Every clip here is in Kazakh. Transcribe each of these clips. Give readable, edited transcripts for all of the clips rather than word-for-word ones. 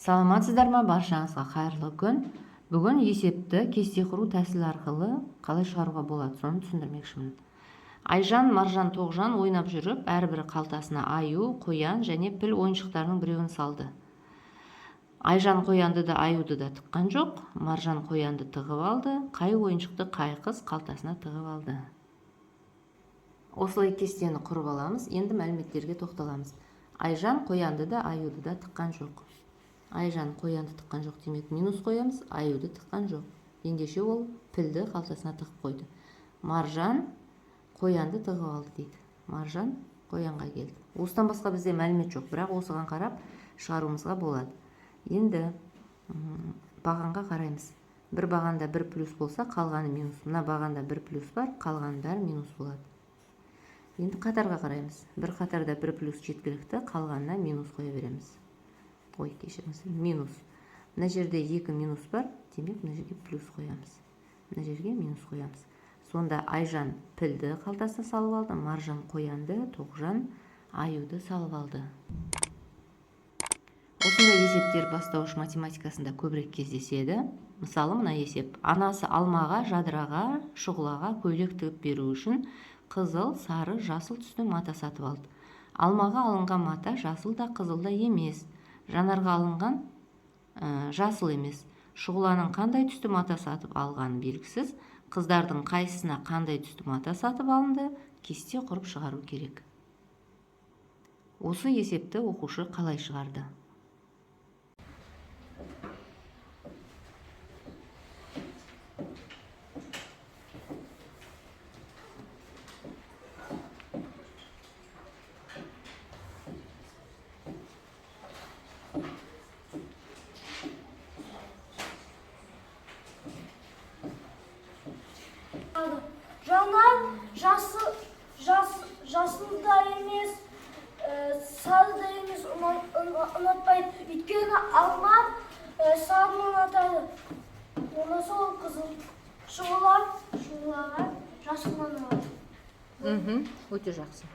Саламатсыздар ма? Баршаңызға қайырлы күн. Бүгін есепті кесте құру тәсілі арқылы қалай шығаруға болады, соны түсіндірмекшімін. Айжан, Маржан, Тоғжан ойнап жүріп, әрбірі қалтасына аю, қоян және піл ойыншықтарының біреуін салды. Айжан қоянды да аюды да тыққан жоқ, Маржан қоянды тығып алды, қай ойыншықты қай қыз қалтасына тығып алды. Осылай кестені құрып аламыз. Енді мәліметтерге тоқталамыз. Айжан қоянды да аюды да тыққан жоқ. Айжан қоянды тыққан жоқ демек минус қоямыз, аюды тыққан жоқ. Ендеше ол пілді қалтасына тығып қойды. Маржан қоянды тығып алды дейді. Маржан қоянға келді. Осыдан басқа бізде мәлімет жоқ, бірақ осыған қарап шығаруымызға болады. Енді бағанға қараймыз. Бір бағанда бір плюс болса, қалғаны минус. Мына бағанда бір плюс бар, қалғаны бәрі минус болады. Енді қатарға қараймыз. Бір қатарда бір плюс жеткілікті, қалғанына минус қоя береміз. Ой, кешіріңіз, минус. Мына жерде 2 минус бар, демек мына жерге плюс қоямыз. Мына жерге минус қоямыз. Сонда Айжан пілді қалтасына салып алды, Маржан қоянды, Тоғжан аюды салып алды. Осындай есептер бастауыш математикасында көбірек кездеседі. Мысалы, мына есеп. Анасы алмаға, жадыраға, шұғылаға көйлек тігіп беру үшін қызыл, сары, жасыл түсті мата сатып алды. Алмаға алынған мата жасыл да, қызыл да емес. Жанарға алынған жасыл емес. Шұғыланың қандай түсті мата сатып алғаны белгісіз. Қыздардың қайсысына қандай түсті мата сатып алынды, кесте құрып шығару керек. Осы есепті оқушы қалай шығарды? Жанар жасыл да емес, сары да емес, ұнатпайды. Өйткені алма сарыны ұнатады. Онан соң қызыл. Шұғылаға жасыл ұнатады. Өте жақсы.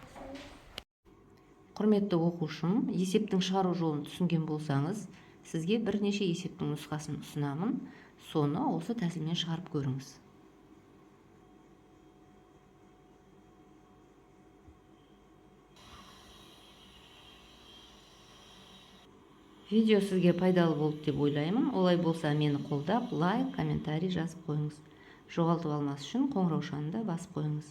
Құрметті оқушым, есептің шығару жолын түсінген болсаңыз, сізге бірнеше есептің нұсқасын ұсынамын. Соны осы тәсілмен шығарып көріңіз. Видео сізге пайдалы болды деп ойлаймын. Олай болса мені қолдап, лайк, комментарий жазып қойыңыз. Жоғалтып алмас үшін қоңыраушаны да басып қойыңыз.